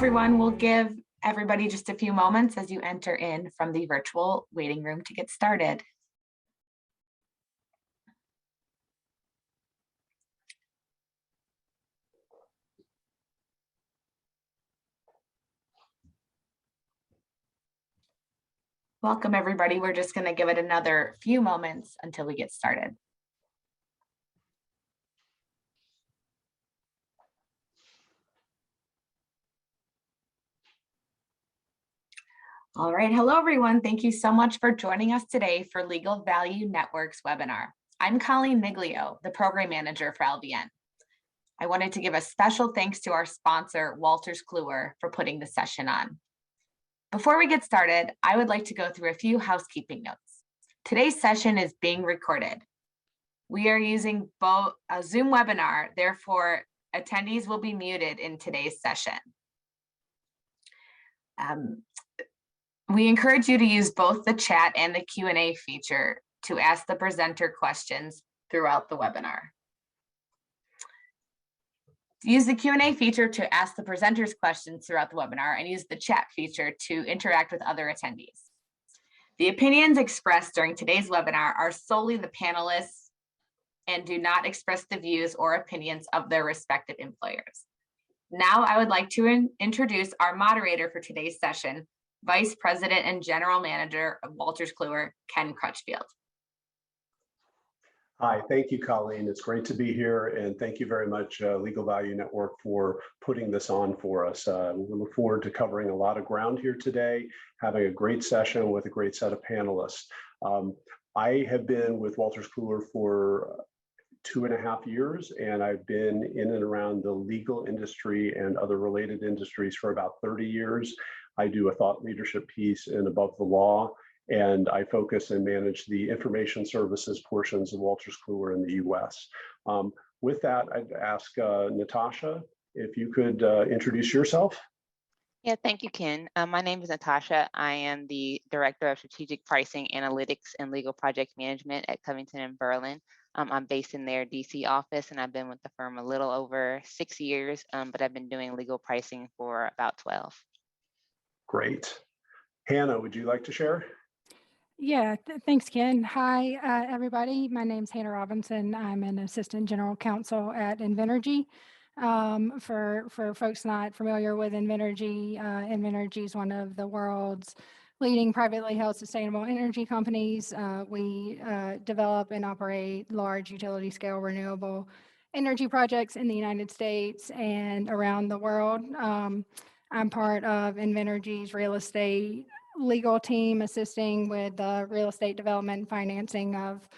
everyone. We'll give everybody just a few moments as you enter in from the virtual waiting room to get started. Welcome, everybody. We're just going to give it another few moments until we get started. All right. Hello, everyone. Thank you so much for joining us today for Legal Value Network's webinar. I'm Colleen Miglio, the program manager for LVN. I wanted to give a special thanks to our sponsor, Wolters Kluwer, for putting the session on. Before we get started, I would like to go through a few housekeeping notes. Today's session is being recorded. We are using both a Zoom webinar, therefore attendees will be muted in today's session. We encourage you to use both the chat and the Q&A feature to ask the presenter questions throughout the webinar. Use the Q&A feature to ask the presenters questions throughout the webinar and use the chat feature to interact with other attendees. The opinions expressed during today's webinar are solely the panelists and do not express the views or opinions of their respective employers. Now I would like to introduce our moderator for today's session, Vice President and General Manager of Wolters Kluwer, Ken Crutchfield. Hi, thank you, Colleen. It's great to be here, and thank you very much, Legal Value Network, for putting this on for us. We look forward to covering a lot of ground here today, having a great session with a great set of panelists. I have been with Wolters Kluwer for 2.5 years, and I've been in and around the legal industry and other related industries for about 30 years. I do a thought leadership piece in Above the Law, and I focus and manage the information services portions of Wolters Kluwer in the US. With that, I'd ask Natasha, if you could introduce yourself. Yeah, thank you, Ken. My name is Natasha. I am the Director of Strategic Pricing, Analytics, and Legal Project Management at Covington & Burling. I'm based in their DC office, and I've been with the firm a little over 6 years, but I've been doing legal pricing for about 12. Great. Hannah, would you like to share? Yeah, thanks, Ken. Hi, everybody. My name's Hannah Robinson. I'm an Assistant General Counsel at Invenergy. For folks not familiar with Invenergy, Invenergy is one of the world's leading privately held sustainable energy companies. We develop and operate large utility scale renewable energy projects in the United States and around the world. I'm part of Invenergy's real estate legal team, assisting with the real estate development and financing of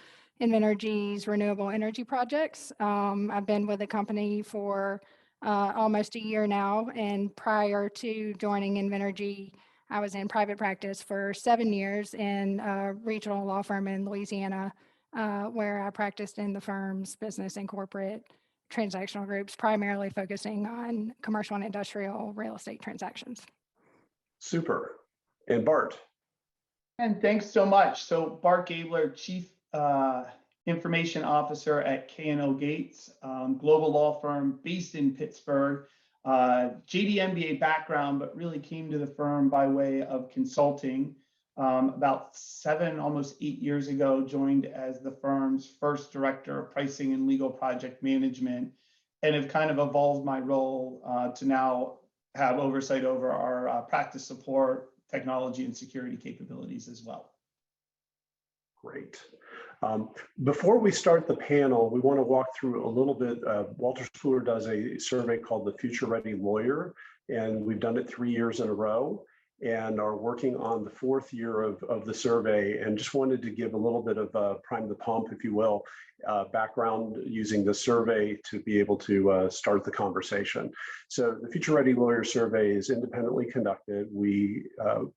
Invenergy's renewable energy projects. I've been with the company for almost a year now, and prior to joining Invenergy, I was in private practice for 7 years in a regional law firm in Louisiana, where I practiced in the firm's business and corporate transactional groups, primarily focusing on commercial and industrial real estate transactions. Super. And Bart. And thanks so much. So Bart Gabler, Chief Information Officer at K&O Gates, global law firm based in Pittsburgh. JD MBA background, but really came to the firm by way of consulting. About 7, almost 8 years ago, joined as the firm's first Director of Pricing and Legal Project Management, and have kind of evolved my role to now have oversight over our practice support, technology, and security capabilities as well. Great. Before we start the panel, we want to walk through a little bit. Wolters Kluwer does a survey called the Future Ready Lawyer, and we've done it 3 years in a row and are working on the 4th year of the survey, and just wanted to give a little bit of prime the pump, if you will, background using the survey to be able to start the conversation. So the Future Ready Lawyer survey is independently conducted. We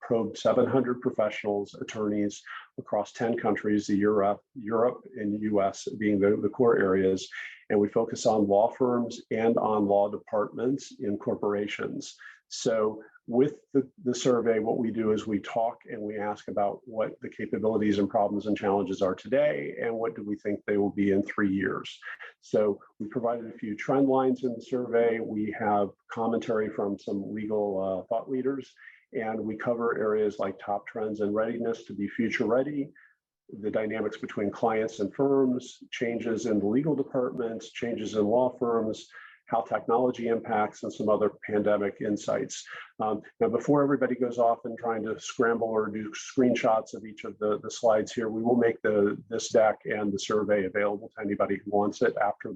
probed 700 professionals, attorneys across 10 countries, Europe and US being the core areas, and we focus on law firms and on law departments in corporations. So With the survey, what we do is we talk and we ask about what the capabilities and problems and challenges are today, and what do we think they will be in 3 years. So we provided a few trend lines in the survey. We have commentary from some legal thought leaders, and we cover areas like top trends and readiness to be future ready, the dynamics between clients and firms, changes in the legal departments, changes in law firms, how technology impacts, and some other pandemic insights. Now, before everybody goes off and trying to scramble or do screenshots of each of the slides here, we will make this deck and the survey available to anybody who wants it after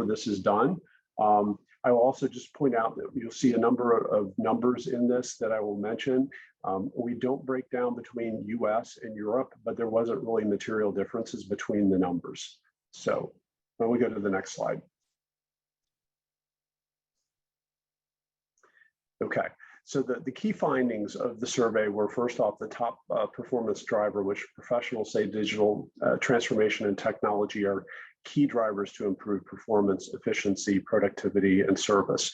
this is done. I will also just point out that you'll see a number of numbers in this that I will mention. We don't break down between US and Europe, but there wasn't really material differences between the numbers. So when we go to the next slide. Okay, so the key findings of the survey were, first off, the top performance driver, which professionals say digital transformation and technology are key drivers to improve performance, efficiency, productivity, and service.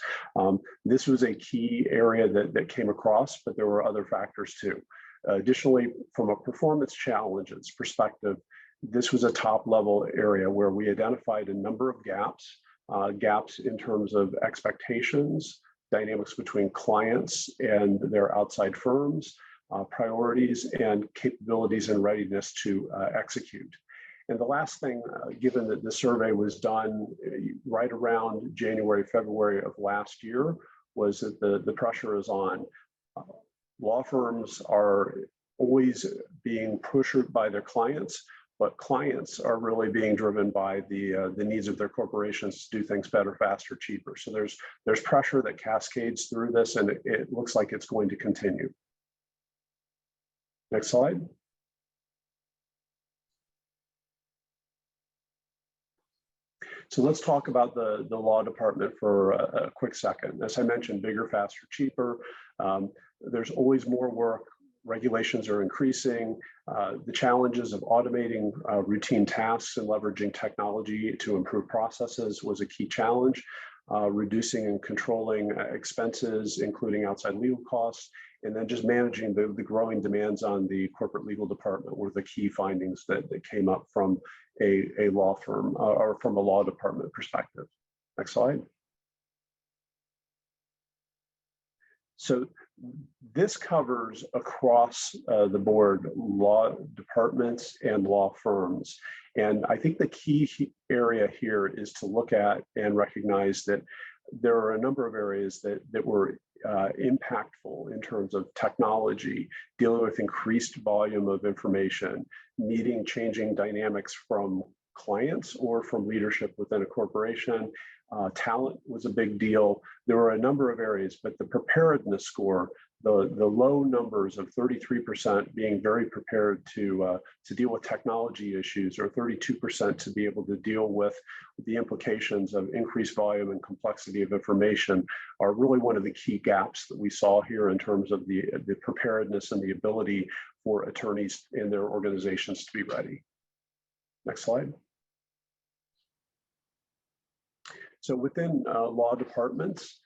This was a key area that came across, but there were other factors too. Additionally, from a performance challenges perspective, this was a top level area where we identified a number of gaps in terms of expectations, dynamics between clients and their outside firms, priorities, and capabilities and readiness to execute. And the last thing, given that the survey was done right around January, February of last year, was that the pressure is on. Law firms are always being pushed by their clients, but clients are really being driven by the needs of their corporations to do things better, faster, cheaper. So there's pressure that cascades through this, and it looks like it's going to continue. Next slide. So let's talk about the law department for a quick second. As I mentioned, bigger, faster, cheaper. There's always more work. Regulations are increasing. The challenges of automating routine tasks and leveraging technology to improve processes was a key challenge. Reducing and controlling expenses, including outside legal costs, and then just managing the growing demands on the corporate legal department were the key findings that came up from a law firm or from a law department perspective. Next slide. So this covers across the board law departments and law firms. And I think the key area here is to look at and recognize that there are a number of areas that were impactful in terms of technology, dealing with increased volume of information, meeting changing dynamics from clients or from leadership within a corporation. Talent was a big deal. There were a number of areas, but the preparedness score, the low numbers of 33% being very prepared to deal with technology issues, or 32% to be able to deal with the implications of increased volume and complexity of information, are really one of the key gaps that we saw here in terms of the preparedness and the ability for attorneys in their organizations to be ready. Next slide. So within law departments,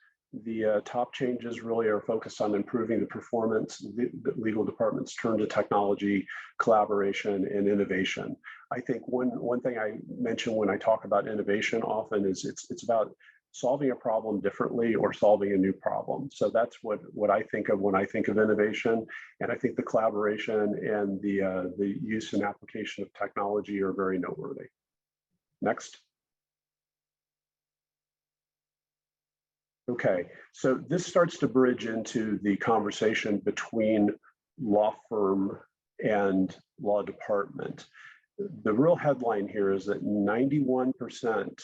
the top changes really are focused on improving the performance. The legal departments turn to technology, collaboration, and innovation. I think one thing I mention when I talk about innovation often is it's about solving a problem differently or solving a new problem. So that's what I think of when I think of innovation. And I think the collaboration and the use and application of technology are very noteworthy. Next. Okay, so this starts to bridge into the conversation between law firm and law department. The real headline here is that 91%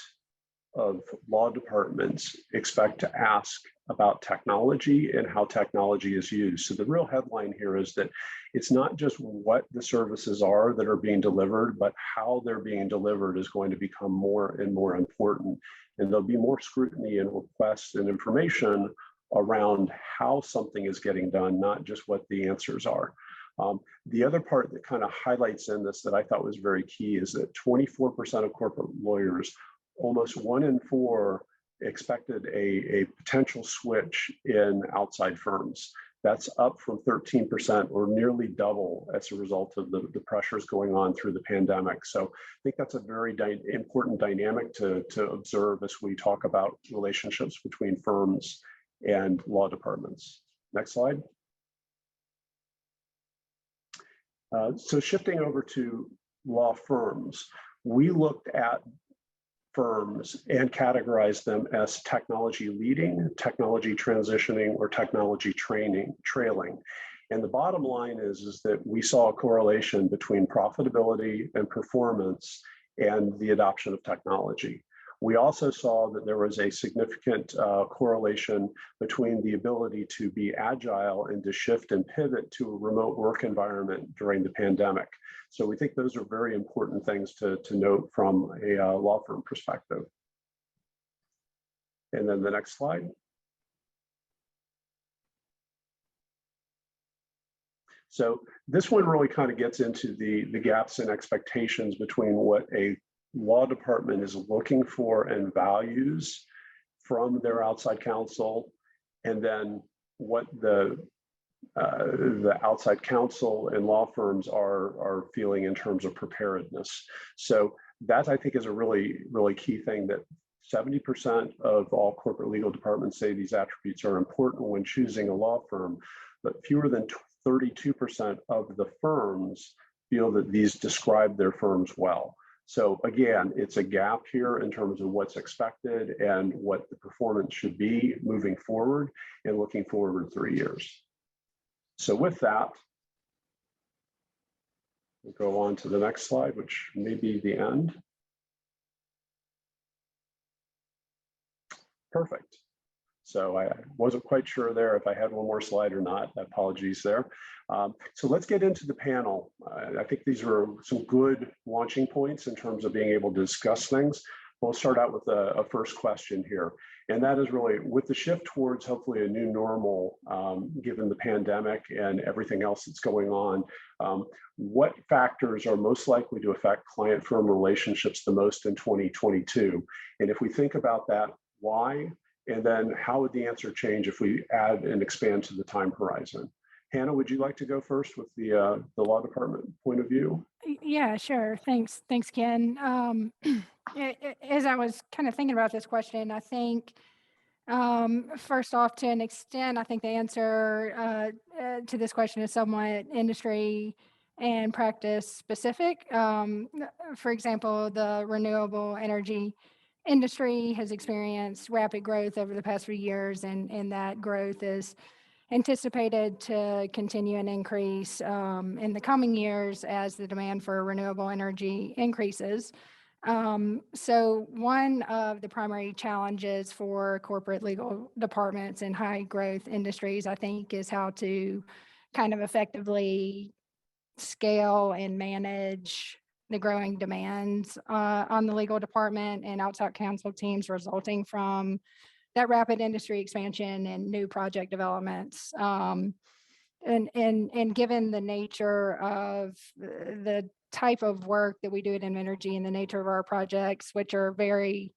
of law departments expect to ask about technology and how technology is used. So the real headline here is that it's not just what the services are that are being delivered, but how they're being delivered is going to become more and more important. And there'll be more scrutiny and requests and information around how something is getting done, not just what the answers are. The other part that kind of highlights in this that I thought was very key is that 24% of corporate lawyers, almost 1 in 4, expected a potential switch in outside firms. That's up from 13% or nearly double as a result of the pressures going on through the pandemic. So I think that's a very important dynamic to observe as we talk about relationships between firms and law departments. Next slide. So shifting over to law firms, we looked at firms and categorize them as technology leading, technology transitioning, or technology trailing. And the bottom line is that we saw a correlation between profitability and performance and the adoption of technology. We also saw that there was a significant correlation between the ability to be agile and to shift and pivot to a remote work environment during the pandemic. So we think those are very important things to note from a law firm perspective. And then the next slide. So this one really kind of gets into the gaps in expectations between what a law department is looking for and values from their outside counsel, and then what the outside counsel and law firms are feeling in terms of preparedness. So that, I think, is a really key thing, that 70% of all corporate legal departments say these attributes are important when choosing a law firm, but fewer than 32% of the firms feel that these describe their firms well. So again, it's a gap here in terms of what's expected and what the performance should be moving forward and looking forward 3 years. So with that, we'll go on to the next slide, which may be the end. Perfect. So I wasn't quite sure there if I had one more slide or not. Apologies there. So let's get into the panel. I think these are some good launching points in terms of being able to discuss things. We'll start out with a first question here. And that is really, with the shift towards hopefully a new normal, given the pandemic and everything else that's going on, what factors are most likely to affect client-firm relationships the most in 2022? And if we think about that, why? And then how would the answer change if we add and expand to the time horizon? Hannah, would you like to go first with the law department point of view? Yeah, sure. Thanks, Ken. As I was kind of thinking about this question, I think first off, to an extent, I think the answer to this question is somewhat industry and practice specific. For example, the renewable energy industry has experienced rapid growth over the past few years, and that growth is anticipated to continue and increase in the coming years as the demand for renewable energy increases. So one of the primary challenges for corporate legal departments in high growth industries, I think, is how to kind of effectively scale and manage the growing demands on the legal department and outside counsel teams resulting from that rapid industry expansion and new project developments. And given the nature of the type of work that we do at Invenergy and the nature of our projects, which are very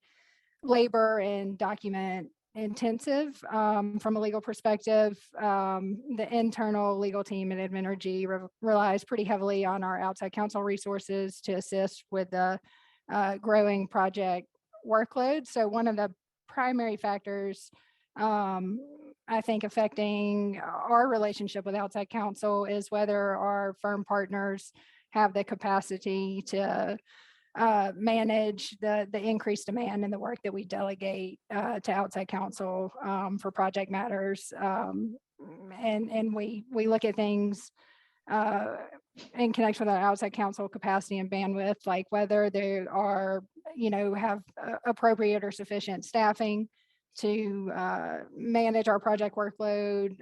labor and document intensive from a legal perspective, the internal legal team at Invenergy relies pretty heavily on our outside counsel resources to assist with the growing project workload. So one of the primary factors I think affecting our relationship with outside counsel is whether our firm partners have the capacity to manage the increased demand in the work that we delegate to outside counsel for project matters. And we look at things in connection with our outside counsel capacity and bandwidth, like whether they are, have appropriate or sufficient staffing to manage our project workload.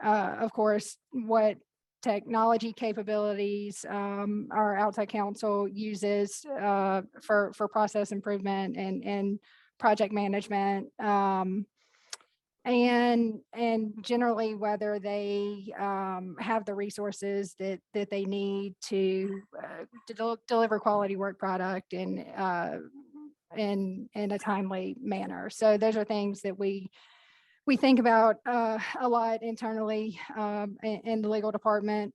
Of course, what technology capabilities our outside counsel uses for process improvement and project management, and generally whether they have the resources that they need to deliver quality work product and in a timely manner. So those are things that we think about a lot internally in the legal department.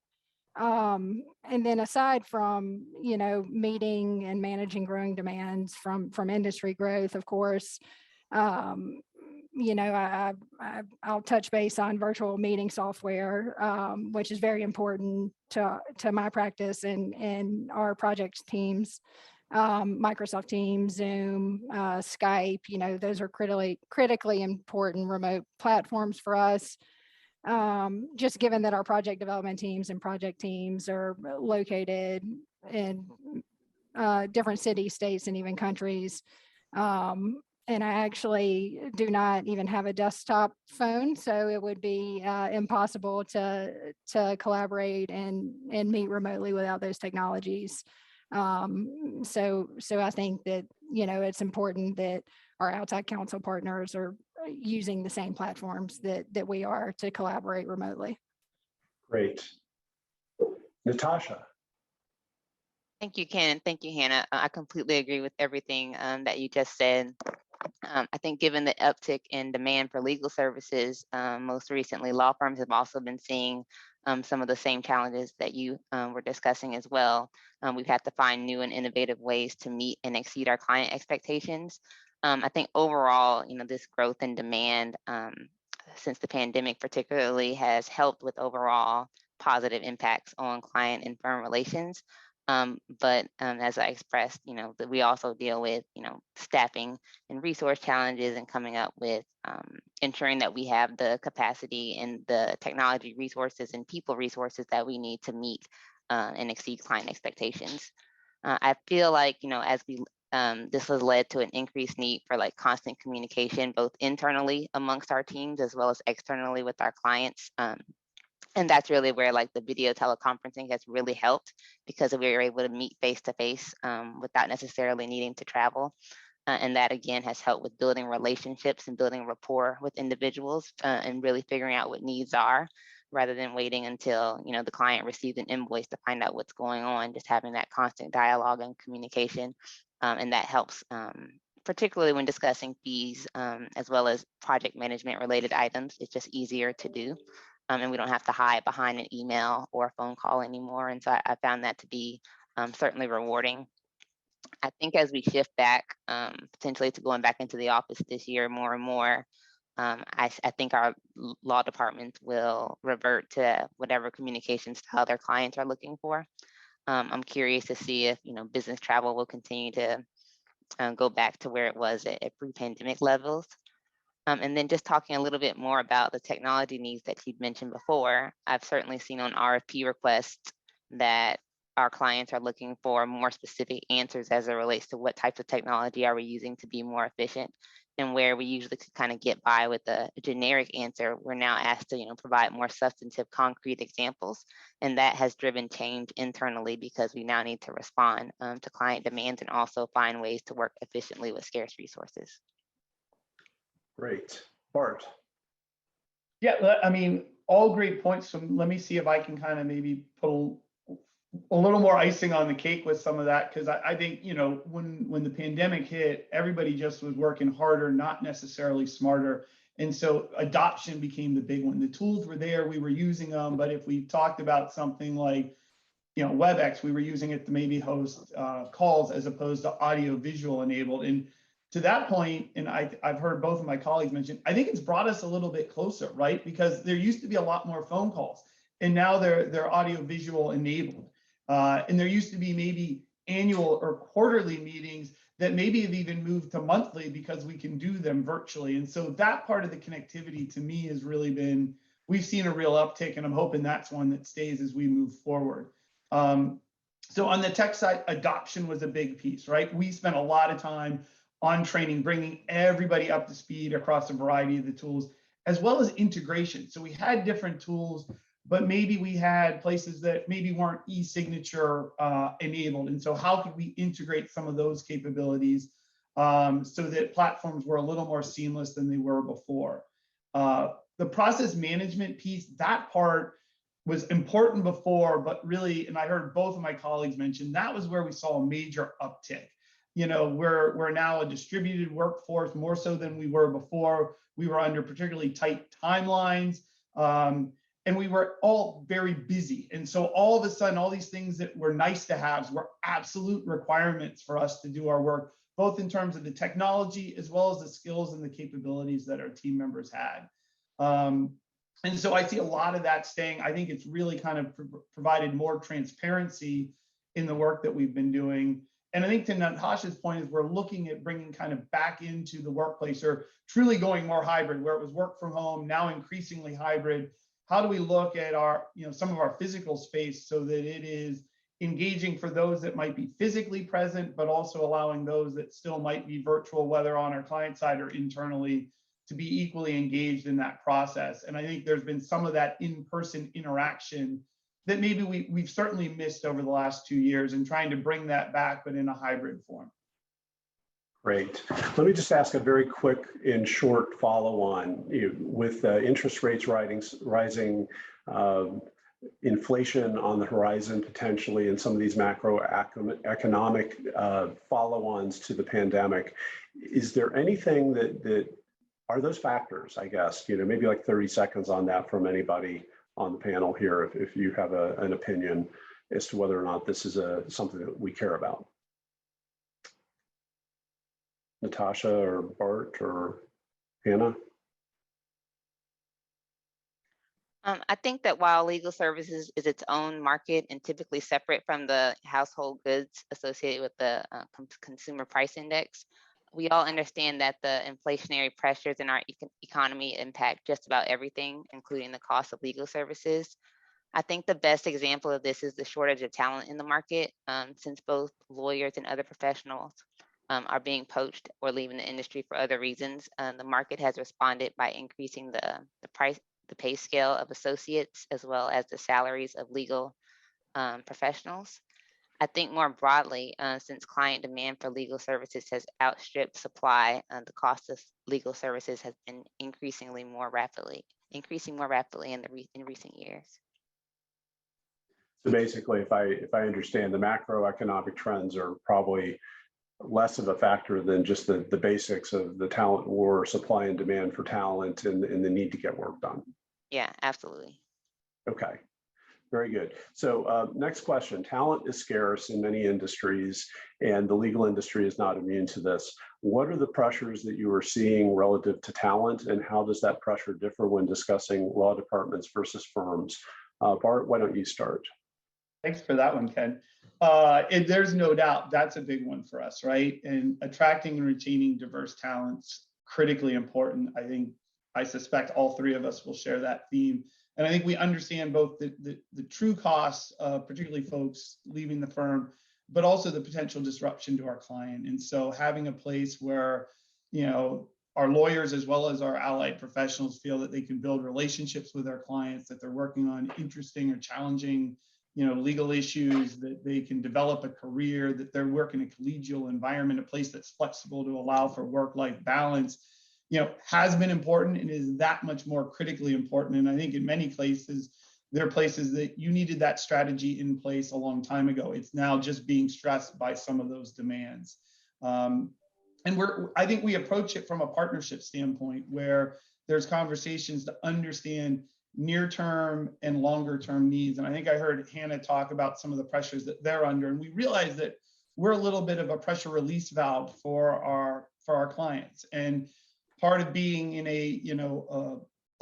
And then aside from, meeting and managing growing demands from industry growth, of course, I'll touch base on virtual meeting software, which is very important to my practice and our project teams. Microsoft Teams, Zoom, Skype, those are critically important remote platforms for us. Just given that our project development teams and project teams are located in different cities, states, and even countries. And I actually do not even have a desktop phone, so it would be impossible to collaborate and meet remotely without those technologies. So I think that, it's important that our outside counsel partners are using the same platforms that we are to collaborate remotely. Great. Natasha. Thank you, Ken, and thank you, Hannah. I completely agree with everything that you just said. I think given the uptick in demand for legal services, most recently, law firms have also been seeing some of the same challenges that you were discussing as well. We've had to find new and innovative ways to meet and exceed our client expectations. I think overall, this growth in demand since the pandemic particularly has helped with overall positive impacts on client and firm relations. But as I expressed, that we also deal with, staffing and resource challenges and coming up with ensuring that we have the capacity and the technology resources and people resources that we need to meet and exceed client expectations. I feel like, as we this has led to an increased need for constant communication, both internally amongst our teams as well as externally with our clients. And that's really where the video teleconferencing has really helped, because we were able to meet face to face without necessarily needing to travel. And that again has helped with building relationships and building rapport with individuals and really figuring out what needs are, rather than waiting until the client receives an invoice to find out what's going on. Just having that constant dialogue and communication, and that helps particularly when discussing fees as well as project management related items. It's just easier to do. And we don't have to hide behind an email or a phone call anymore. And so I found that to be certainly rewarding. I think as we shift back potentially to going back into the office this year more and more, I think our law departments will revert to whatever communication style their clients are looking for. I'm curious to see if business travel will continue to go back to where it was at pre-pandemic levels. And then just talking a little bit more about the technology needs that you'd mentioned before, I've certainly seen on RFP requests that our clients are looking for more specific answers as it relates to what types of technology are we using to be more efficient, and where we usually could kind of get by with a generic answer, we're now asked to provide more substantive, concrete examples. And that has driven change internally, because we now need to respond to client demands and also find ways to work efficiently with scarce resources. Great. Bart. Yeah, I mean, all great points. So let me see if I can kind of maybe put a little more icing on the cake with some of that, because I think, when the pandemic hit, everybody just was working harder, not necessarily smarter. And so adoption became the big one. The tools were there, we were using them, but if we talked about something like, WebEx, we were using it to maybe host calls as opposed to audio visual enabled. And to that point, and I've heard both of my colleagues mention, I think it's brought us a little bit closer, right? Because there used to be a lot more phone calls, and now they're audio visual enabled. And there used to be maybe annual or quarterly meetings that maybe have even moved to monthly because we can do them virtually. And so that part of the connectivity to me has really been, we've seen a real uptick, and I'm hoping that's one that stays as we move forward. So on the tech side, adoption was a big piece, right? We spent a lot of time on training, bringing everybody up to speed across a variety of the tools, as well as integration. So we had different tools, but maybe we had places that maybe weren't e-signature enabled. And so how could we integrate some of those capabilities so that platforms were a little more seamless than they were before? The process management piece, that part was important before, but really, and I heard both of my colleagues mention, that was where we saw a major uptick. we're now a distributed workforce more so than we were before. We were under particularly tight timelines, and we were all very busy. And so all of a sudden, all these things that were nice to have were absolute requirements for us to do our work, both in terms of the technology as well as the skills and the capabilities that our team members had. And so I see a lot of that staying. I think it's really kind of provided more transparency in the work that we've been doing. And I think to Natasha's point is we're looking at bringing kind of back into the workplace, or truly going more hybrid, where it was work from home, now increasingly hybrid. How do we look at our, some of our physical space so that it is engaging for those that might be physically present, but also allowing those that still might be virtual, whether on our client side or internally, to be equally engaged in that process. And I think there's been some of that in-person interaction that maybe we've certainly missed over the last 2 years, and trying to bring that back, but in a hybrid form. Great. Let me just ask a very quick and short follow-on. With interest rates rising, inflation on the horizon potentially, and some of these macroeconomic follow-ons to the pandemic, is there anything that are those factors, I guess, maybe like 30 seconds on that from anybody on the panel here, if you have an opinion as to whether or not this is something that we care about. Natasha or Bart or Hannah? I think that while legal services is its own market and typically separate from the household goods associated with the consumer price index, we all understand that the inflationary pressures in our economy impact just about everything, including the cost of legal services. I think the best example of this is the shortage of talent in the market, since both lawyers and other professionals are being poached or leaving the industry for other reasons. The market has responded by increasing the pay scale of associates, as well as the salaries of legal professionals. I think more broadly, since client demand for legal services has outstripped supply, the cost of legal services has been increasing more rapidly in recent years. So basically, if I understand, the macroeconomic trends are probably less of a factor than just the basics of the talent war, supply and demand for talent, and the need to get work done. Yeah, absolutely. Okay. Very good. So next question. Talent is scarce in many industries, and the legal industry is not immune to this. What are the pressures that you are seeing relative to talent, and how does that pressure differ when discussing law departments versus firms? Bart, why don't you start? Thanks for that one, Ken. There's no doubt that's a big one for us, right? And attracting and retaining diverse talent's critically important. I suspect all three of us will share that theme. And I think we understand both the true costs, particularly folks leaving the firm, but also the potential disruption to our client. And so having a place where, our lawyers as well as our allied professionals feel that they can build relationships with our clients, that they're working on interesting or challenging, legal issues, that they can develop a career, that they're working in a collegial environment, a place that's flexible to allow for work-life balance, has been important and is that much more critically important. And I think in many places, there are places that you needed that strategy in place a long time ago. It's now just being stressed by some of those demands. And I think we approach it from a partnership standpoint, where there's conversations to understand near-term and longer-term needs. And I think I heard Hannah talk about some of the pressures that they're under. And we realize that we're a little bit of a pressure release valve for our clients. And part of being in a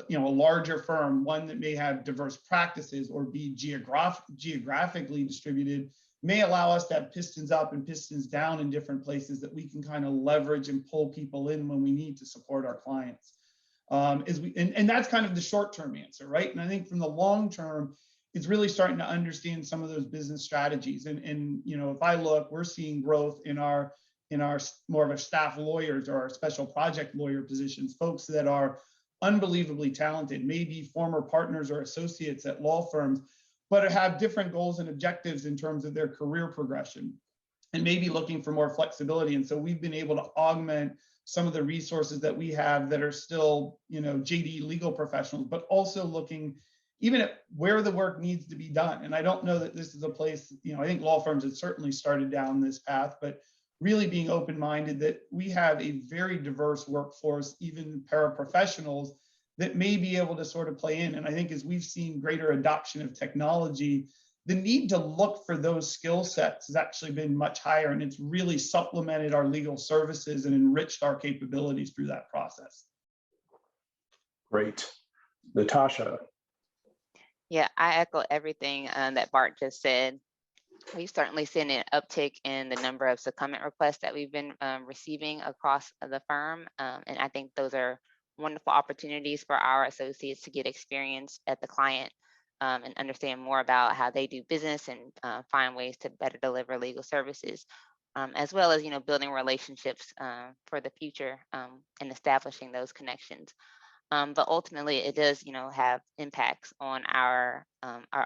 larger firm, one that may have diverse practices or be geographically distributed, may allow us to have pistons up and pistons down in different places that we can kind of leverage and pull people in when we need to support our clients. And that's kind of the short-term answer, right? And I think from the long term, it's really starting to understand some of those business strategies. And if I look, we're seeing growth in our more of our staff lawyers or our special project lawyer positions, folks that are unbelievably talented, maybe former partners or associates at law firms, but have different goals and objectives in terms of their career progression, and maybe looking for more flexibility. And so we've been able to augment some of the resources that we have that are still, JD legal professionals, but also looking even at where the work needs to be done. And I don't know that this is a place, I think law firms have certainly started down this path, but really being open-minded that we have a very diverse workforce, even paraprofessionals, that may be able to sort of play in. And I think as we've seen greater adoption of technology, the need to look for those skill sets has actually been much higher, and it's really supplemented our legal services and enriched our capabilities through that process. Great. Natasha. Yeah, I echo everything that Bart just said. We've certainly seen an uptick in the number of secondment requests that we've been receiving across the firm. And I think those are wonderful opportunities for our associates to get experience at the client and understand more about how they do business and find ways to better deliver legal services, as well as, building relationships for the future and establishing those connections. But ultimately, it does, have impacts on our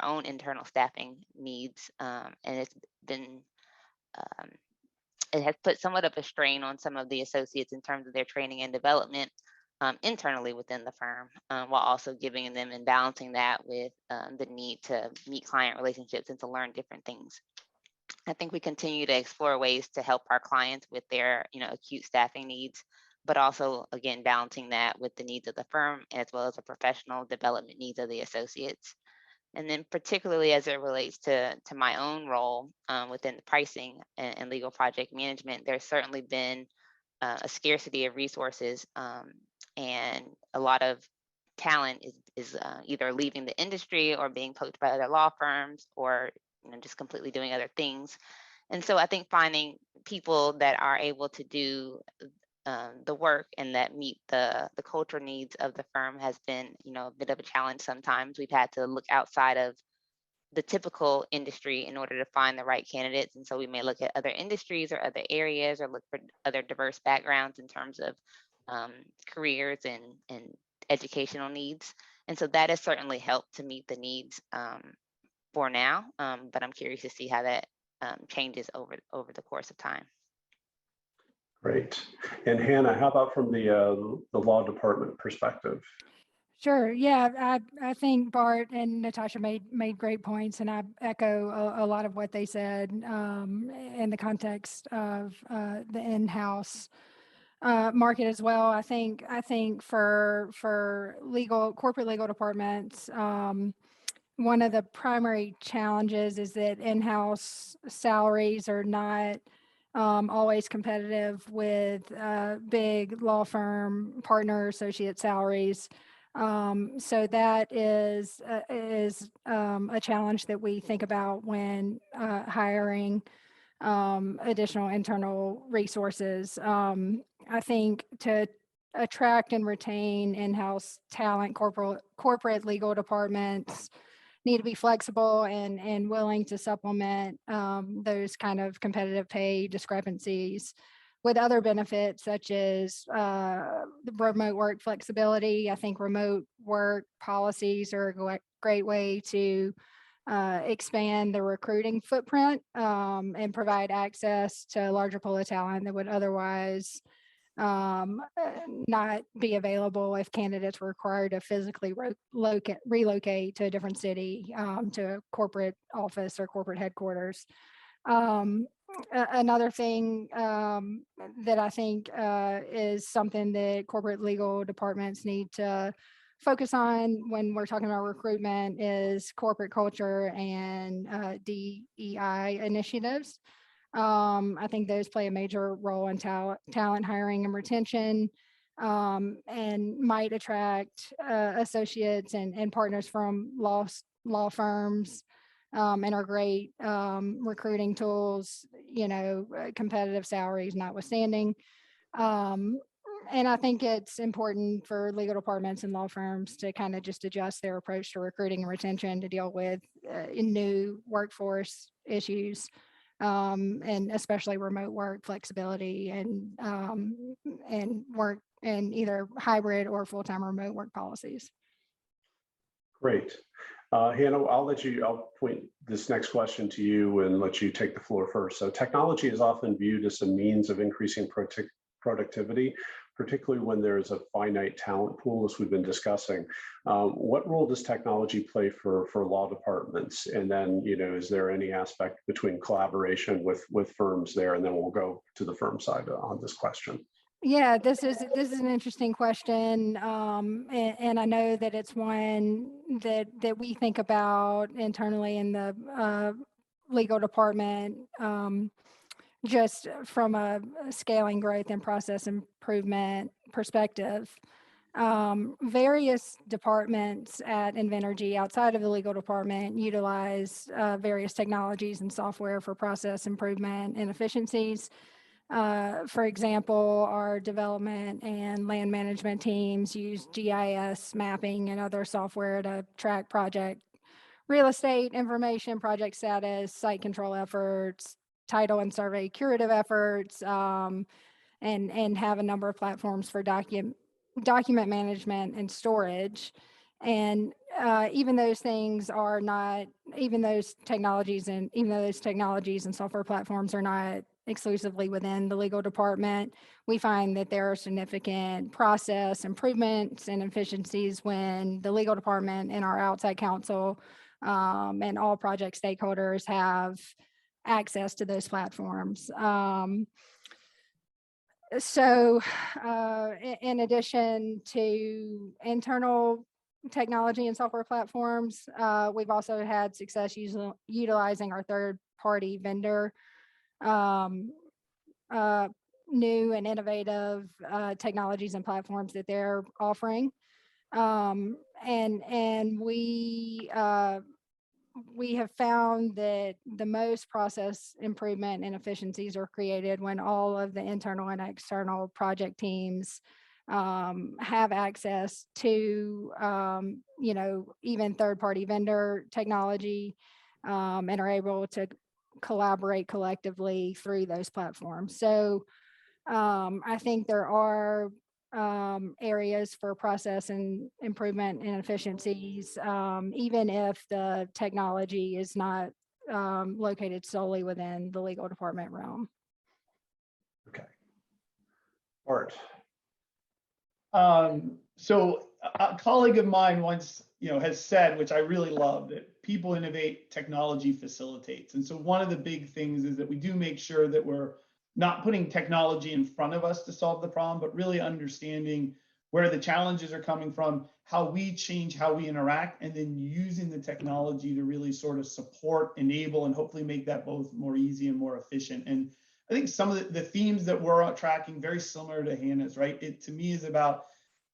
own internal staffing needs, and it's been it has put somewhat of a strain on some of the associates in terms of their training and development internally within the firm, while also giving them and balancing that with the need to meet client relationships and to learn different things. I think we continue to explore ways to help our clients with their, acute staffing needs, but also, again, balancing that with the needs of the firm as well as the professional development needs of the associates. And then particularly as it relates to my own role within the pricing and legal project management, there's certainly been a scarcity of resources and a lot of talent is either leaving the industry or being poached by other law firms or just completely doing other things. And so I think finding people that are able to do the work and that meet the culture needs of the firm has been, a bit of a challenge sometimes. We've had to look outside of the typical industry in order to find the right candidates. And so we may look at other industries or other areas or look for other diverse backgrounds in terms of careers and educational needs. And so that has certainly helped to meet the needs for now, but I'm curious to see how that changes over the course of time. Great. And Hannah, how about from the law department perspective? Sure. Yeah, I think Bart and Natasha made great points, and I echo a lot of what they said in the context of the in-house market as well. I think for corporate legal departments, one of the primary challenges is that in-house salaries are not always competitive with big law firm partner associate salaries. So that is a challenge that we think about when hiring additional internal resources. I think to attract and retain in-house talent, corporate legal departments need to be flexible and willing to supplement those kind of competitive pay discrepancies with other benefits such as the remote work flexibility. I think remote work policies are a great way to expand the recruiting footprint and provide access to a larger pool of talent that would otherwise not be available if candidates were required to physically relocate to a different city, to a corporate office or corporate headquarters. Another thing that I think is something that corporate legal departments need to focus on when we're talking about recruitment is corporate culture and DEI initiatives. I think those play a major role in talent hiring and retention, and might attract associates and partners from law firms, and are great recruiting tools, competitive salaries notwithstanding. And I think it's important for legal departments and law firms to kind of just adjust their approach to recruiting and retention to deal with new workforce issues. And especially remote work flexibility and work in either hybrid or full-time remote work policies. Great. Hannah, I'll point this next question to you and let you take the floor first. So technology is often viewed as a means of increasing productivity, particularly when there's a finite talent pool, as we've been discussing. What role does technology play for law departments? And then, is there any aspect between collaboration with firms there? And then we'll go to the firm side on this question. Yeah, this is an interesting question, and I know that it's one that we think about internally in the legal department, just from a scaling growth and process improvement perspective. Various departments at Invenergy outside of the legal department utilize various technologies and software for process improvement and efficiencies. For example, our development and land management teams use GIS mapping and other software to track project real estate information, project status, site control efforts, title and survey curative efforts, and have a number of platforms for document management and storage. And even those things are not, even those technologies and software platforms are not exclusively within the legal department, we find that there are significant process improvements and efficiencies when the legal department and our outside counsel and all project stakeholders have access to those platforms. So in addition to internal technology and software platforms, we've also had success utilizing our third-party vendor new and innovative technologies and platforms that they're offering. And we have found that the most process improvement and efficiencies are created when all of the internal and external project teams have access to, even third-party vendor technology and are able to collaborate collectively through those platforms. So I think there are areas for process and improvement and efficiencies, even if the technology is not located solely within the legal department realm. Okay. Art. So a colleague of mine once, has said, which I really love, that people innovate, technology facilitates. And so one of the big things is that we do make sure that we're not putting technology in front of us to solve the problem, but really understanding where the challenges are coming from, how we change how we interact, and then using the technology to really sort of support, enable, and hopefully make that both more easy and more efficient. And I think some of the themes that we're tracking, very similar to Hannah's, right? It to me is about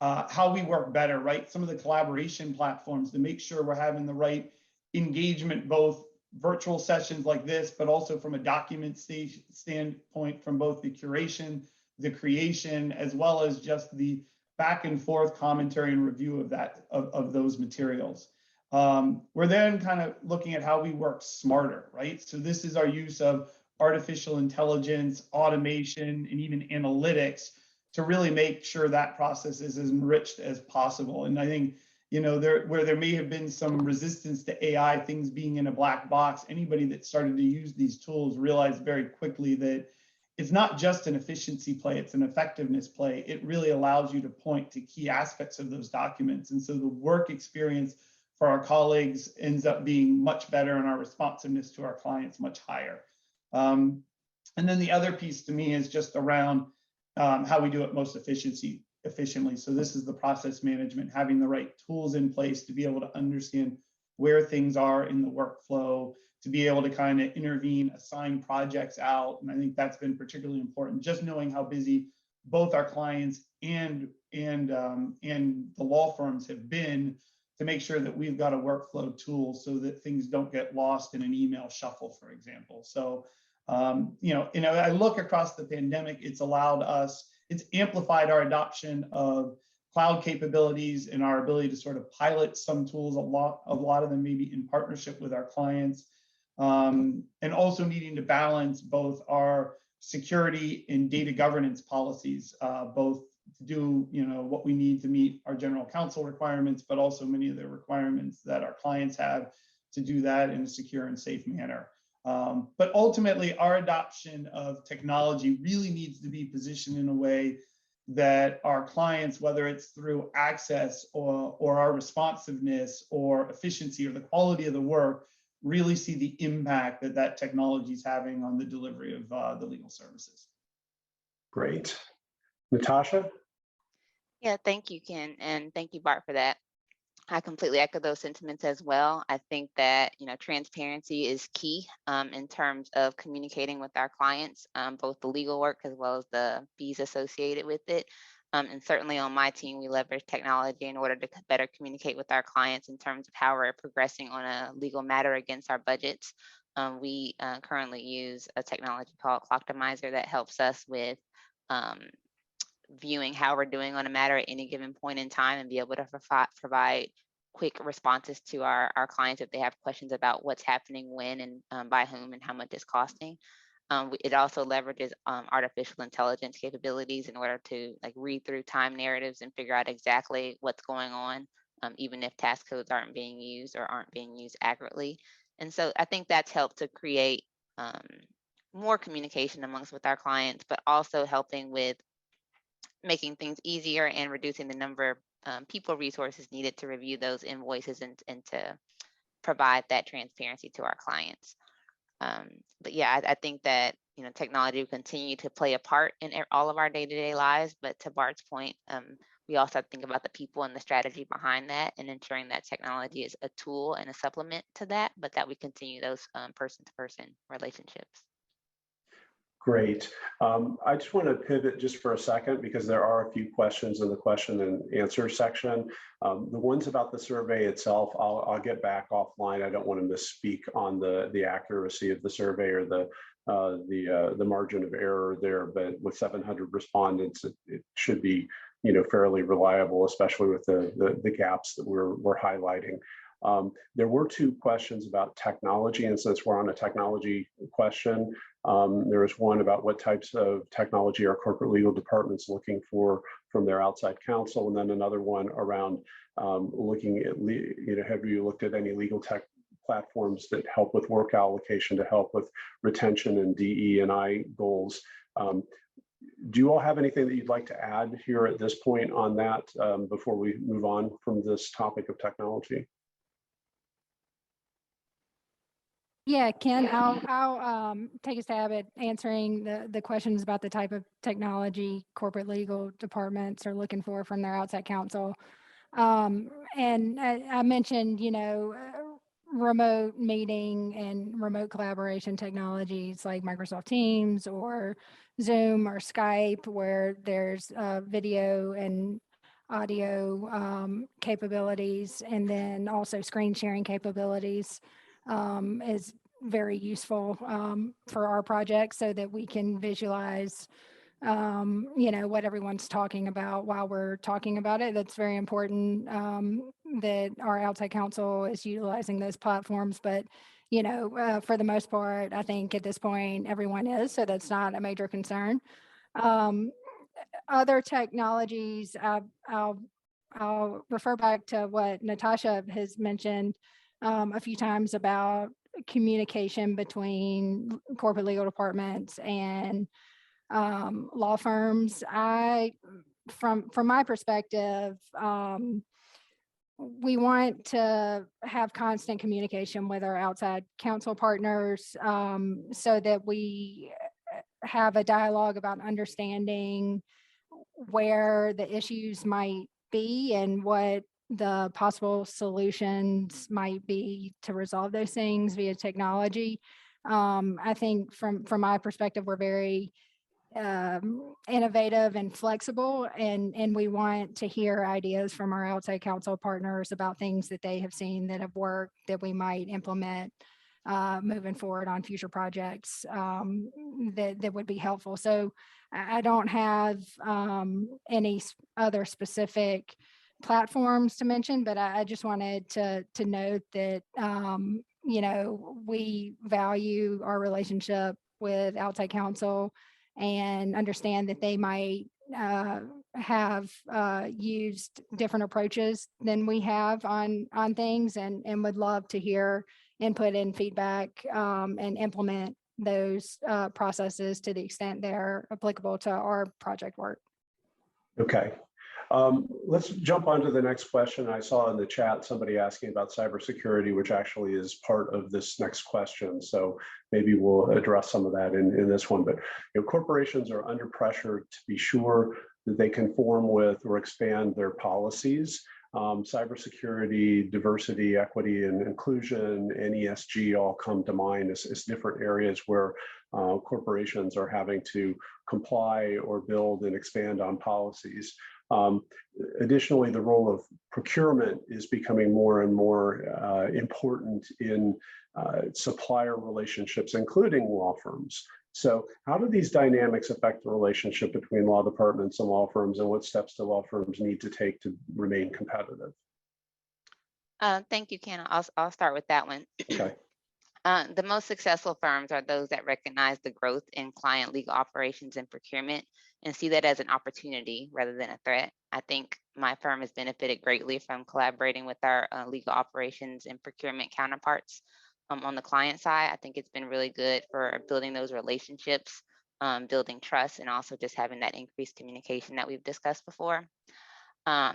how we work better, right? Some of the collaboration platforms to make sure we're having the right engagement, both virtual sessions like this, but also from a document standpoint, from both the curation, the creation, as well as just the back and forth commentary and review of that, of those materials. We're then kind of looking at how we work smarter, right? So this is our use of artificial intelligence, automation, and even analytics to really make sure that process is as enriched as possible. And I think, where there may have been some resistance to AI, things being in a black box, anybody that started to use these tools realized very quickly that it's not just an efficiency play, it's an effectiveness play. It really allows you to point to key aspects of those documents. And so the work experience for our colleagues ends up being much better and our responsiveness to our clients much higher. And then the other piece to me is just around how we do it most efficiently. So this is the process management, having the right tools in place to be able to understand where things are in the workflow, to be able to kind of intervene, assign projects out. And I think that's been particularly important, just knowing how busy both our clients and the law firms have been, to make sure that we've got a workflow tool so that things don't get lost in an email shuffle, for example. So I look across the pandemic, it's amplified our adoption of cloud capabilities and our ability to sort of pilot some tools, a lot of them maybe in partnership with our clients, and also needing to balance both our security and data governance policies, both to do what we need to meet our general counsel requirements, but also many of the requirements that our clients have to do that in a secure and safe manner. But ultimately, our adoption of technology really needs to be positioned in a way that our clients, whether it's through access or our responsiveness or efficiency or the quality of the work, really see the impact that that technology is having on the delivery of the legal services. Great. Natasha? Yeah, thank you, Ken, and thank you, Bart, for that. I completely echo those sentiments as well. I think that, transparency is key in terms of communicating with our clients, both the legal work as well as the fees associated with it. And certainly on my team, we leverage technology in order to better communicate with our clients in terms of how we're progressing on a legal matter against our budgets. We currently use a technology called Clocktomizer that helps us with viewing how we're doing on a matter at any given point in time and be able to provide quick responses to our clients if they have questions about what's happening when and by whom and how much it's costing. It also leverages artificial intelligence capabilities in order to read through time narratives and figure out exactly what's going on, even if task codes aren't being used or aren't being used accurately. And so I think that's helped to create more communication amongst with our clients, but also helping with making things easier and reducing the number of people resources needed to review those invoices and to provide that transparency to our clients. But yeah, I think that technology will continue to play a part in all of our day-to-day lives. But to Bart's point, we also have to think about the people and the strategy behind that, and ensuring that technology is a tool and a supplement to that, but that we continue those person-to-person relationships. Great. I just want to pivot just for a second because there are a few questions in the question and answer section. The ones about the survey itself, I'll get back offline. I don't want to misspeak on the accuracy of the survey or the margin of error there, but with 700 respondents, it should be fairly reliable, especially with the gaps that we're highlighting. There were two questions about technology, and since we're on a technology question, there was one about what types of technology are corporate legal departments looking for from their outside counsel, and then another one around looking at, have you looked at any legal tech platforms that help with work allocation to help with retention and DE&I goals? Do you all have anything that you'd like to add here at this point on that before we move on from this topic of technology? Yeah, Ken, I'll take a stab at answering the questions about the type of technology corporate legal departments are looking for from their outside counsel. And I mentioned, remote meeting and remote collaboration technologies like Microsoft Teams or Zoom or Skype, where there's video and audio capabilities, and then also screen sharing capabilities is very useful for our project so that we can visualize what everyone's talking about while we're talking about it. That's very important that our outside counsel is utilizing those platforms. But, for the most part, I think at this point, everyone is, so that's not a major concern. Other technologies, I'll refer back to what Natasha has mentioned a few times about communication between corporate legal departments and law firms. From my perspective, we want to have constant communication with our outside counsel partners so that we have a dialogue about understanding where the issues might be and what the possible solutions might be to resolve those things via technology. I think from my perspective, we're very innovative and flexible, and we want to hear ideas from our outside counsel partners about things that they have seen that have worked that we might implement moving forward on future projects that would be helpful. So I don't have any other specific platforms to mention, but I just wanted to note that we value our relationship with outside counsel and understand that they might have used different approaches than we have on things, and would love to hear input and feedback and implement those processes to the extent they're applicable to our project work. Okay. Let's jump on to the next question. I saw in the chat somebody asking about cybersecurity, which actually is part of this next question. So maybe we'll address some of that in this one. But corporations are under pressure to be sure that they conform with or expand their policies. Cybersecurity, diversity, equity, and inclusion, and ESG all come to mind as different areas where corporations are having to comply or build and expand on policies. Additionally, the role of procurement is becoming more and more important in supplier relationships, including law firms. So how do these dynamics affect the relationship between law departments and law firms, and what steps do law firms need to take to remain competitive? Thank you, Ken. I'll start with that one. Okay. The most successful firms are those that recognize the growth in client legal operations and procurement and see that as an opportunity rather than a threat. I think my firm has benefited greatly from collaborating with our legal operations and procurement counterparts on the client side. I think it's been really good for building those relationships, building trust, and also just having that increased communication that we've discussed before.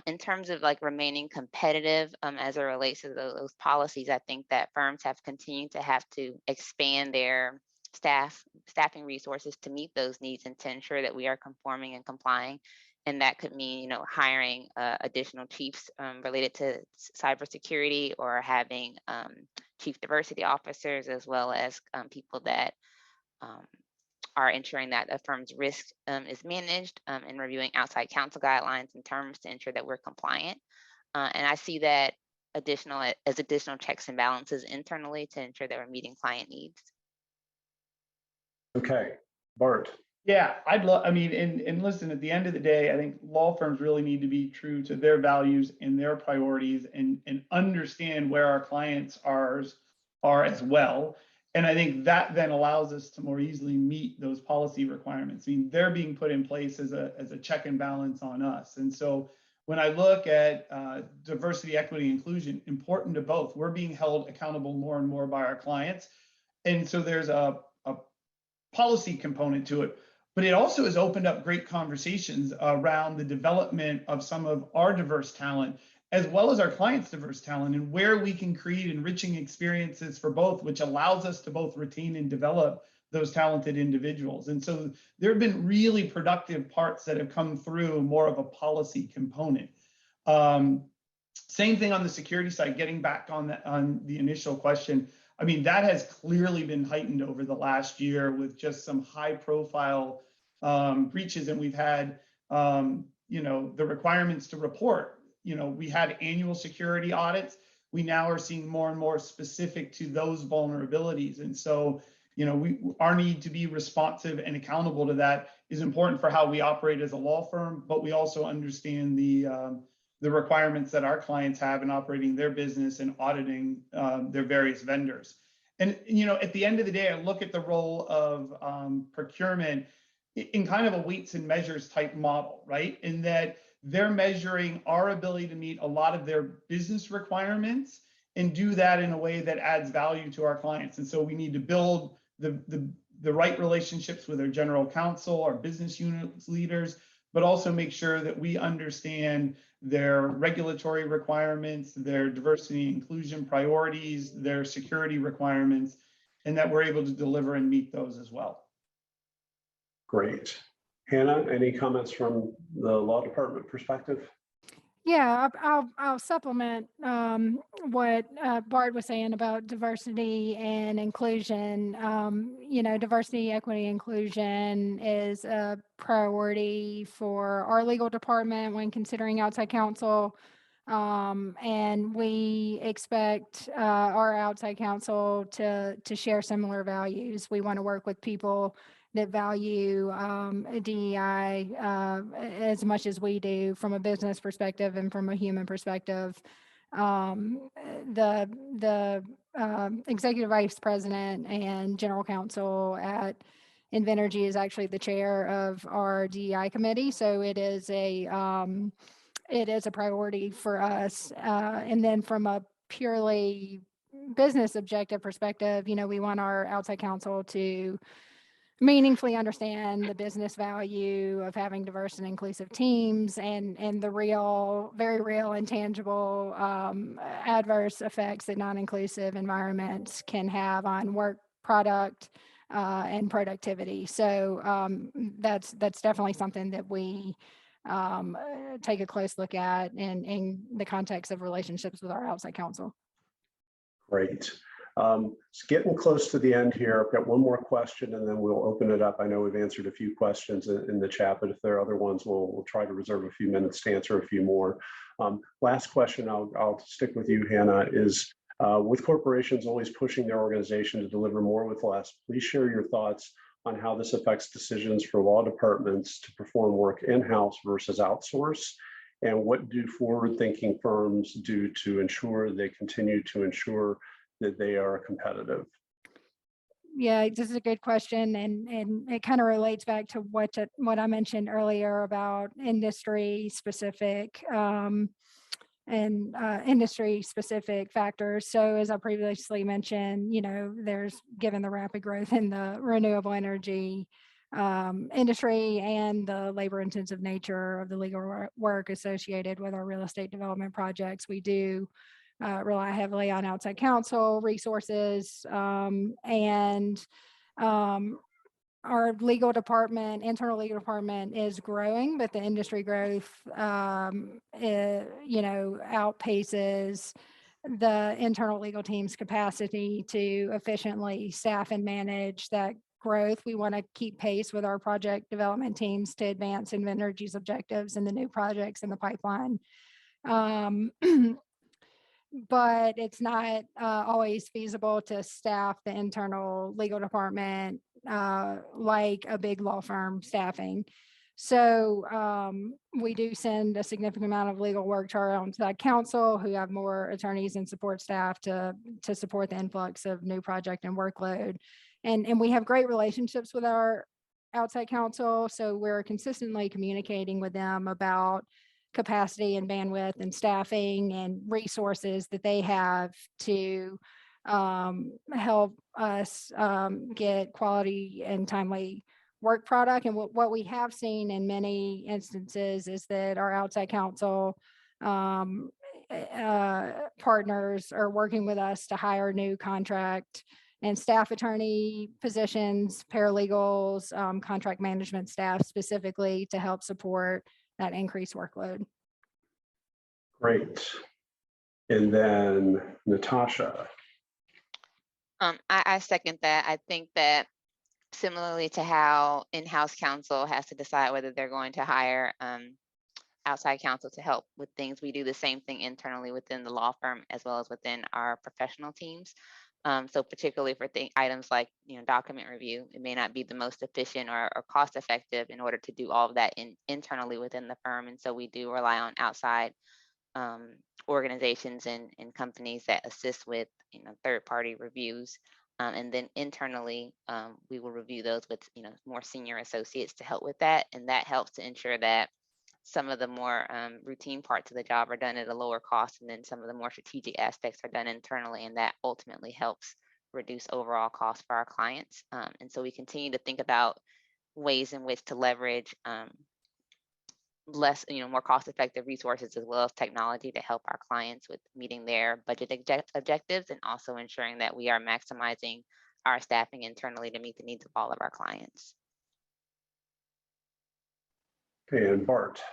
In terms of like remaining competitive as it relates to those policies, I think that firms have continued to have to expand their staffing resources to meet those needs and to ensure that we are conforming and complying. And that could mean, hiring additional chiefs related to cybersecurity, or having chief diversity officers, as well as people that are ensuring that a firm's risk is managed, and reviewing outside counsel guidelines and terms to ensure that we're compliant. And I see that as additional checks and balances internally to ensure that we're meeting client needs. Okay, Bart. Yeah, and listen, at the end of the day, I think law firms really need to be true to their values and their priorities, and understand where our clients are as well. And I think that then allows us to more easily meet those policy requirements. I mean, they're being put in place as a check and balance on us. And so when I look at diversity, equity, inclusion, important to both, we're being held accountable more and more by our clients. And so there's a policy component to it. But it also has opened up great conversations around the development of some of our diverse talent, as well as our clients' diverse talent, and where we can create enriching experiences for both, which allows us to both retain and develop those talented individuals. And so there have been really productive parts that have come through more of a policy component. Same thing on the security side, getting back on the initial question. I mean, that has clearly been heightened over the last year with just some high profile breaches. And we've had, the requirements to report. We had annual security audits. We now are seeing more and more specific to those vulnerabilities. And so, our need to be responsive and accountable to that is important for how we operate as a law firm, but we also understand the requirements that our clients have in operating their business and auditing their various vendors. And, at the end of the day, I look at the role of procurement in kind of a weights and measures type model, right? In that they're measuring our ability to meet a lot of their business requirements and do that in a way that adds value to our clients. And so we need to build the right relationships with our general counsel, our business unit leaders, but also make sure that we understand their regulatory requirements, their diversity and inclusion priorities, their security requirements, and that we're able to deliver and meet those as well. Great. Hannah, any comments from the law department perspective? Yeah, I'll supplement what Bart was saying about diversity and inclusion. Diversity, equity, inclusion is a priority for our legal department when considering outside counsel. And we expect our outside counsel to share similar values. We want to work with people that value DEI as much as we do from a business perspective and from a human perspective. The executive vice president and general counsel at Invenergy is actually the chair of our DEI committee, so it is a priority for us. And then from a purely business objective perspective, we want our outside counsel to meaningfully understand the business value of having diverse and inclusive teams and the very real and tangible adverse effects that non-inclusive environments can have on work product and productivity. So that's definitely something that we take a close look at in the context of relationships with our outside counsel. Great. It's getting close to the end here. I've got one more question and then we'll open it up. I know we've answered a few questions in the chat, but if there are other ones, we'll try to reserve a few minutes to answer a few more. Last question, I'll stick with you, Hannah, is with corporations always pushing their organization to deliver more with less, please share your thoughts on how this affects decisions for law departments to perform work in-house versus outsource, and what do forward-thinking firms do to ensure they continue to ensure that they are competitive? Yeah, this is a good question, and it kind of relates back to what I mentioned earlier about industry specific industry specific factors. So as I previously mentioned, there's, given the rapid growth in the renewable energy industry and the labor intensive nature of the legal work associated with our real estate development projects, we do rely heavily on outside counsel resources, and our legal department, internal legal department, is growing, but the industry growth, outpaces the internal legal team's capacity to efficiently staff and manage that growth. We want to keep pace with our project development teams to advance Invenergy's objectives and the new projects in the pipeline. But it's not always feasible to staff the internal legal department like a big law firm staffing. So we do send a significant amount of legal work to our outside counsel, who have more attorneys and support staff to support the influx of new project and workload. And we have great relationships with our outside counsel, so we're consistently communicating with them about capacity and bandwidth and staffing and resources that they have to help us get quality and timely work product. And what we have seen in many instances is that our outside counsel partners are working with us to hire new contract and staff attorney positions, paralegals, contract management staff, specifically to help support that increased workload. Great. And then Natasha. I second that. I think that similarly to how in-house counsel has to decide whether they're going to hire outside counsel to help with things, we do the same thing internally within the law firm as well as within our professional teams. So particularly for items like document review, it may not be the most efficient or cost effective in order to do all of that internally within the firm. And so we do rely on outside organizations and companies that assist with third-party reviews. And then internally, we will review those with more senior associates to help with that. And that helps to ensure that some of the more routine parts of the job are done at a lower cost, and then some of the more strategic aspects are done internally, and that ultimately helps reduce overall costs for our clients. And so we continue to think about ways in which to leverage more cost-effective resources as well as technology to help our clients with meeting their budget objectives, and also ensuring that we are maximizing our staffing internally to meet the needs of all of our clients. Okay, and Bart,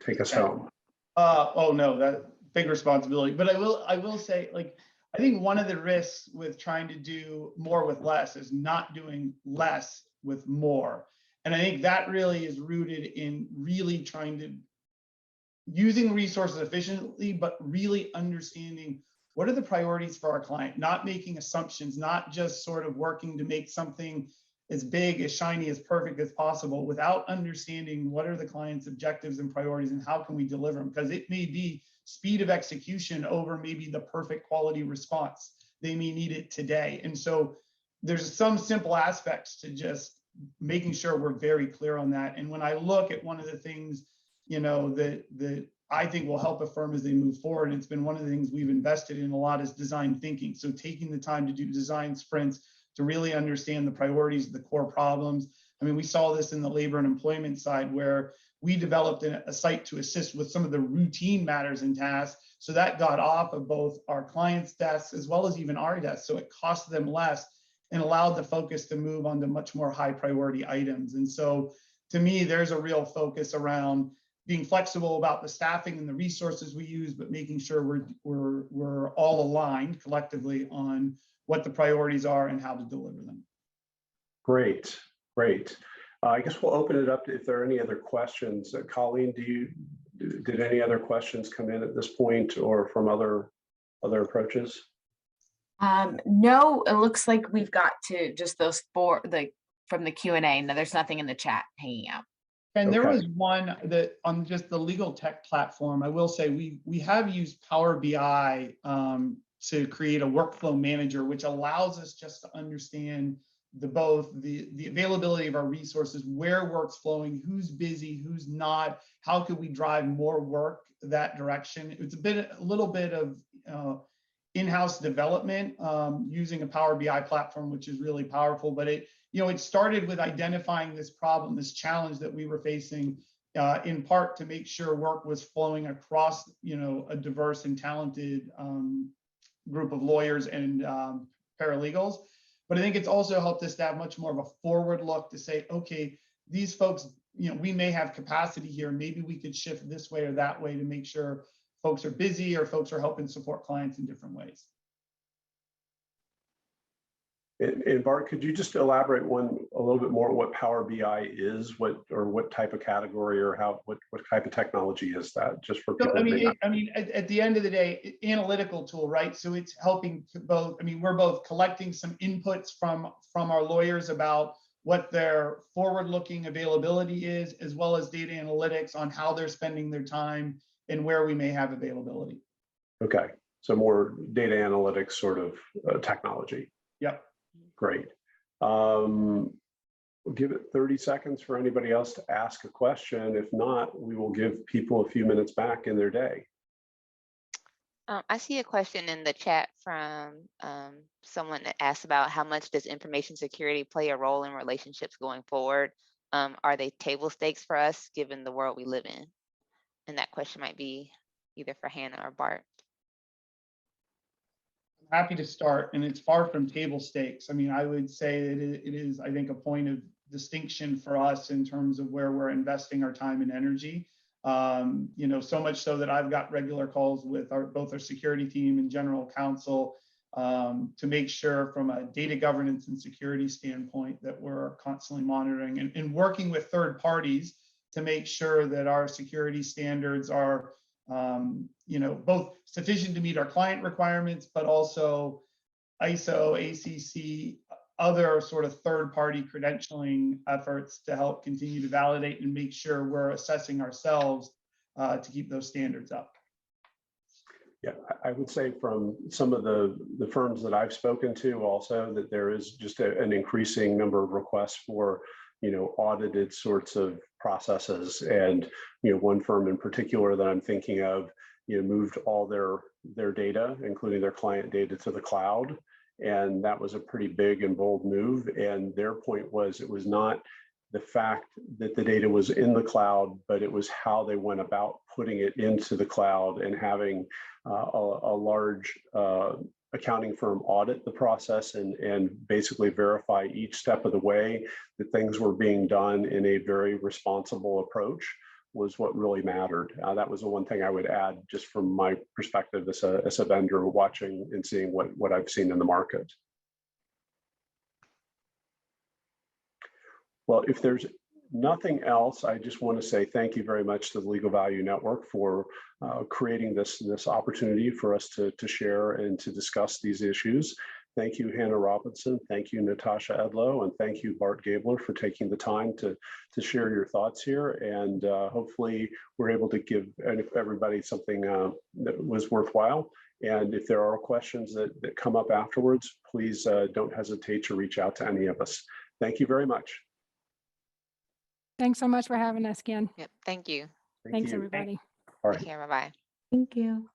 take us home. Oh no, that big responsibility. But I will say, I think one of the risks with trying to do more with less is not doing less with more. And I think that really is rooted in really trying to using resources efficiently, but really understanding what are the priorities for our client, not making assumptions, not just sort of working to make something as big, as shiny, as perfect as possible without understanding what are the client's objectives and priorities and how can we deliver them, because it may be speed of execution over maybe the perfect quality response. They may need it today. And so there's some simple aspects to just making sure we're very clear on that. And when I look at one of the things, that I think will help a firm as they move forward. And it's been one of the things we've invested in a lot is design thinking. So taking the time to do design sprints to really understand the priorities, the core problems. I mean, we saw this in the labor and employment side where we developed a site to assist with some of the routine matters and tasks. So that got off of both our clients' desks as well as even our desks. So it cost them less and allowed the focus to move on to much more high priority items. And so to me, there's a real focus around being flexible about the staffing and the resources we use, but making sure we're all aligned collectively on what the priorities are and how to deliver them. Great, great. I guess we'll open it up to if there are any other questions. Colleen, did any other questions come in at this point or from other approaches? No, it looks like we've got to just those four from the Q&A. No, there's nothing in the chat hanging out. And there Okay. was one that on just the legal tech platform, I will say we have used Power BI to create a workflow manager, which allows us just to understand both the availability of our resources, where work's flowing, who's busy, who's not, how could we drive more work that direction. It's a little bit of in-house development using a Power BI platform, which is really powerful, but it started with identifying this problem, this challenge that we were facing, in part to make sure work was flowing across, a diverse and talented group of lawyers and paralegals. But I think it's also helped us to have much more of a forward look to say, okay, these folks, we may have capacity here. Maybe we could shift this way or that way to make sure folks are busy or folks are helping support clients in different ways. And Bart, could you just elaborate a little bit more what Power BI is, what type of category or what type of technology is that? Just for people. At the end of the day, analytical tool, right? So it's helping to both. We're both collecting some inputs from our lawyers about what their forward-looking availability is, as well as data analytics on how they're spending their time and where we may have availability. Okay, so more data analytics sort of technology. Yep. Great. We'll give it 30 seconds for anybody else to ask a question. If not, we will give people a few minutes back in their day. I see a question in the chat from someone that asked about how much does information security play a role in relationships going forward? Are they table stakes for us given the world we live in? And that question might be either for Hannah or Bart. Happy to start, and it's far from table stakes. I would say that it is, I think, a point of distinction for us in terms of where we're investing our time and energy. So much so that I've got regular calls with both our security team and general counsel to make sure from a data governance and security standpoint that we're constantly monitoring and working with third parties to make sure that our security standards are both sufficient to meet our client requirements, but also ISO, ACC, other sort of third-party credentialing efforts to help continue to validate and make sure we're assessing ourselves to keep those standards up. Yeah, I would say from some of the firms that I've spoken to also that there is just an increasing number of requests for audited sorts of processes. And one firm in particular that I'm thinking of moved all their data, including their client data, to the cloud. And that was a pretty big and bold move. And their point was it was not the fact that the data was in the cloud, but it was how they went about putting it into the cloud and having a large accounting firm audit the process and basically verify each step of the way that things were being done in a very responsible approach was what really mattered. That was the one thing I would add just from my perspective as a vendor watching and seeing what I've seen in the market. Well, if there's nothing else, I just want to say thank you very much to the Legal Value Network for creating this opportunity for us to share and to discuss these issues. Thank you, Hannah Robinson. Thank you, Natasha Edlow, and thank you, Bart Gabler, for taking the time to share your thoughts here. And hopefully we're able to give everybody something that was worthwhile. And if there are questions that come up afterwards, please don't hesitate to reach out to any of us. Thank you very much. Thanks so much for having us, Ken. Yep, thank you. Thanks, everybody. All All Take right. care. Bye-bye. Thank you.